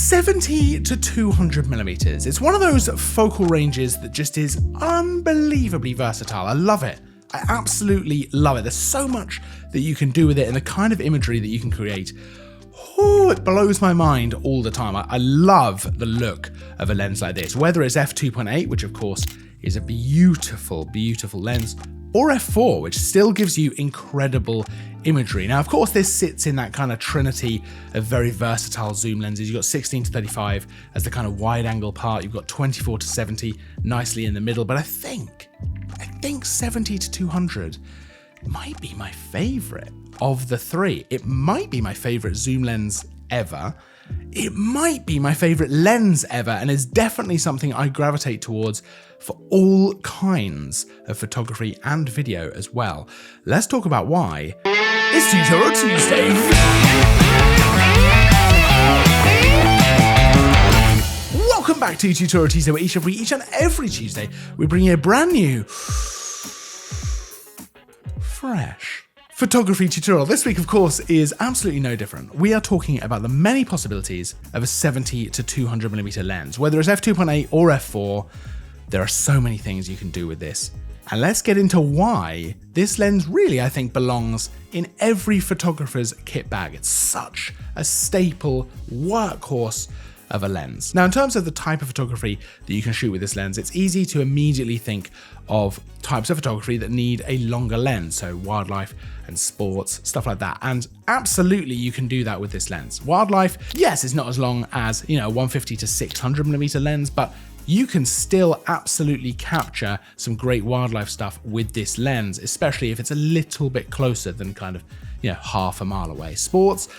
70 to 200 millimeters. It's one of those focal ranges that just is unbelievably versatile. I love it. I absolutely love it. There's so much that you can do with it and the kind of imagery that you can create. Oh, it blows my mind all the time. I love the look of a lens like this, whether it's f2.8, which of course is a beautiful, beautiful lens, or f4, which still gives you incredible imagery. Now, of course, this sits in that kind of trinity of very versatile zoom lenses. You've got 16 to 35 as the kind of wide angle part. You've got 24 to 70 nicely in the middle, but I think 70 to 200 might be my favorite of the three. It might be my favorite zoom lens ever. It might be my favorite lens ever, and is definitely something I gravitate towards for all kinds of photography and video as well. Let's talk about why. It's Tutorial Tuesday. Welcome back to Tutorial Tuesday, where each and every Tuesday we bring you a brand new, fresh photography tutorial. This week, of course, is absolutely no different. We are talking about the many possibilities of a 70 to 200 millimeter lens. Whether it's f2.8 or f4, there are so many things you can do with this. And let's get into why this lens really, I think, belongs in every photographer's kit bag. It's such a staple workhorse of a lens. Now, in terms of the type of photography that you can shoot with this lens, it's easy to immediately think of types of photography that need a longer lens, so wildlife and sports, stuff like that. And absolutely you can do that with this lens. Wildlife, yes, it's not as long as, 150 to 600 millimeter lens, but you can still absolutely capture some great wildlife stuff with this lens, especially if it's a little bit closer than kind of, half a mile away. Sports,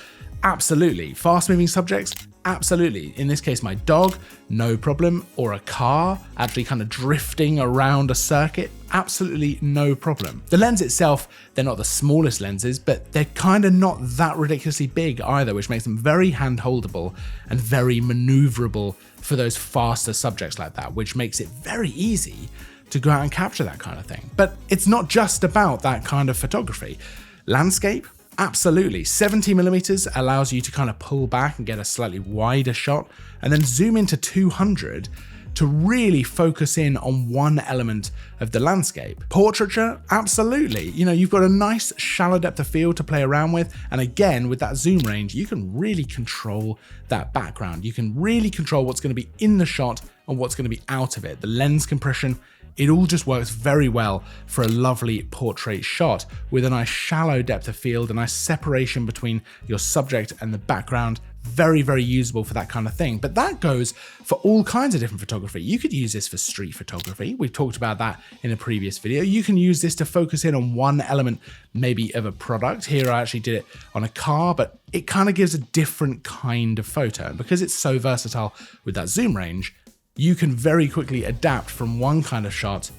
absolutely. Fast moving subjects, absolutely. In this case, my dog, no problem. Or a car actually kind of drifting around a circuit, absolutely no problem. The lens itself, they're not the smallest lenses, but they're kind of not that ridiculously big either, which makes them very hand-holdable and very maneuverable for those faster subjects like that, which makes it very easy to go out and capture that kind of thing. But it's not just about that kind of photography. Landscape, absolutely. 70 millimeters allows you to kind of pull back and get a slightly wider shot, and then zoom into 200 to really focus in on one element of the landscape. Portraiture, absolutely. You've got a nice shallow depth of field to play around with, and again, with that zoom range, you can really control that background. You can really control what's going to be in the shot and what's going to be out of it. The lens compression, it all just works very well for a lovely portrait shot with a nice shallow depth of field, a nice separation between your subject and the background. Very, very usable for that kind of thing. But that goes for all kinds of different photography. You could use this for street photography. We've talked about that in a previous video. You can use this to focus in on one element, maybe of a product. Here I actually did it on a car, but it kind of gives a different kind of photo. And because it's so versatile with that zoom range, you can very quickly adapt from one kind of shot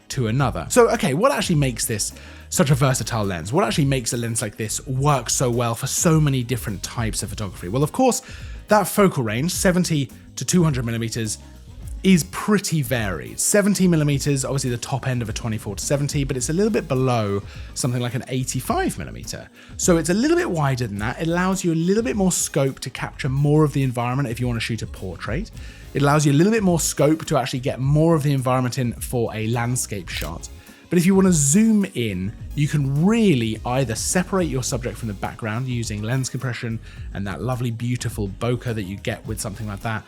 to another. So, okay, what actually makes this such a versatile lens? What actually makes a lens like this work so well for so many different types of photography? Well, of course, that focal range, 70 to 200 millimeters, is pretty varied. 70 millimeters, obviously the top end of a 24 to 70, but it's a little bit below something like an 85 millimeter. So it's a little bit wider than that. It allows you a little bit more scope to capture more of the environment if you want to shoot a portrait. It allows you a little bit more scope to actually get more of the environment in for a landscape shot. But if you want to zoom in, you can really either separate your subject from the background using lens compression and that lovely, beautiful bokeh that you get with something like that,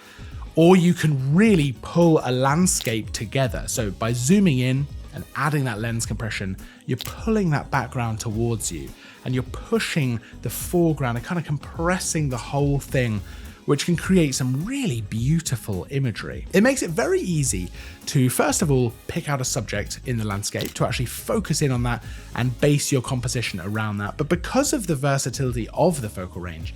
or you can really pull a landscape together. So by zooming in and adding that lens compression, you're pulling that background towards you and you're pushing the foreground and kind of compressing the whole thing, which can create some really beautiful imagery. It makes it very easy to, first of all, pick out a subject in the landscape, to actually focus in on that and base your composition around that. But because of the versatility of the focal range,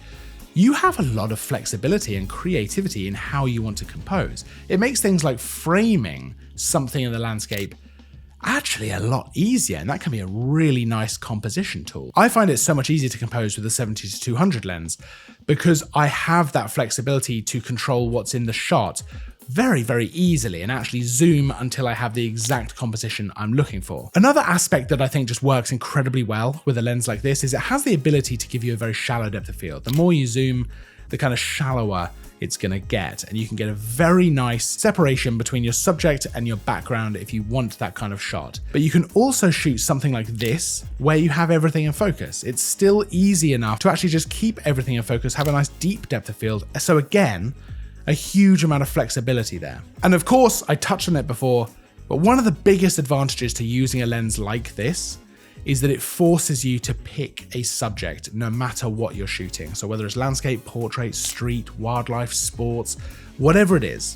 you have a lot of flexibility and creativity in how you want to compose. It makes things like framing something in the landscape actually a lot easier, and that can be a really nice composition tool. I find it so much easier to compose with the 70 to 200 lens because I have that flexibility to control what's in the shot very, very easily and actually zoom until I have the exact composition I'm looking for. Another aspect that I think just works incredibly well with a lens like this is it has the ability to give you a very shallow depth of field. The more you zoom, the kind of shallower it's going to get. And you can get a very nice separation between your subject and your background if you want that kind of shot. But you can also shoot something like this where you have everything in focus. It's still easy enough to actually just keep everything in focus, have a nice deep depth of field. So again, a huge amount of flexibility there. And of course, I touched on it before, but one of the biggest advantages to using a lens like this is that it forces you to pick a subject no matter what you're shooting. So whether it's landscape, portrait, street, wildlife, sports, whatever it is,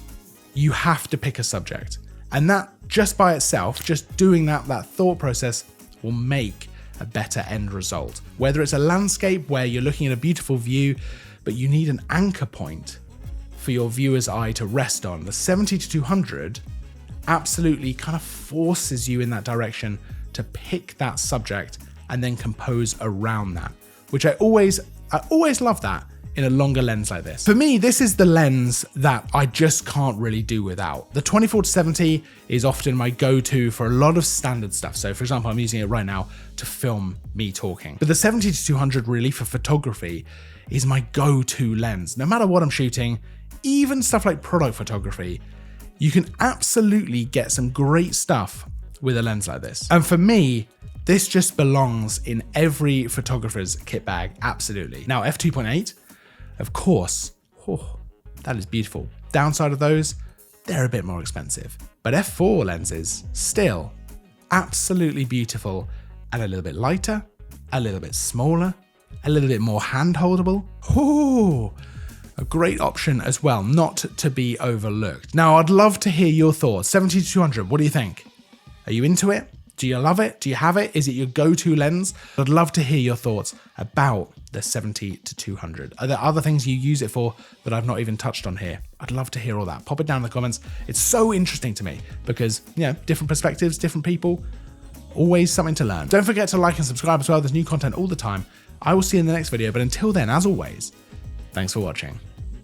you have to pick a subject. And that just by itself, just doing that thought process will make a better end result. Whether it's a landscape where you're looking at a beautiful view, but you need an anchor point for your viewer's eye to rest on, the 70-200 absolutely kind of forces you in that direction to pick that subject and then compose around that, which I always love that in a longer lens like this. For me, this is the lens that I just can't really do without. The 24-70 is often my go-to for a lot of standard stuff. So for example, I'm using it right now to film me talking. But the 70-200 really for photography is my go-to lens. No matter what I'm shooting, even stuff like product photography, you can absolutely get some great stuff with a lens like this. And for me, this just belongs in every photographer's kit bag, absolutely. Now, f2.8, of course, that is beautiful. Downside of those, they're a bit more expensive. But f4 lenses, still absolutely beautiful and a little bit lighter, a little bit smaller, a little bit more hand-holdable. A great option as well, not to be overlooked. Now, I'd love to hear your thoughts. 70-200, what do you think? Are you into it? Do you love it? Do you have it? Is it your go-to lens? I'd love to hear your thoughts about the 70-200. Are there other things you use it for that I've not even touched on here? I'd love to hear all that. Pop it down in the comments. It's so interesting to me because, different perspectives, different people, always something to learn. Don't forget to like and subscribe as well. There's new content all the time. I will see you in the next video, but until then, as always, thanks for watching.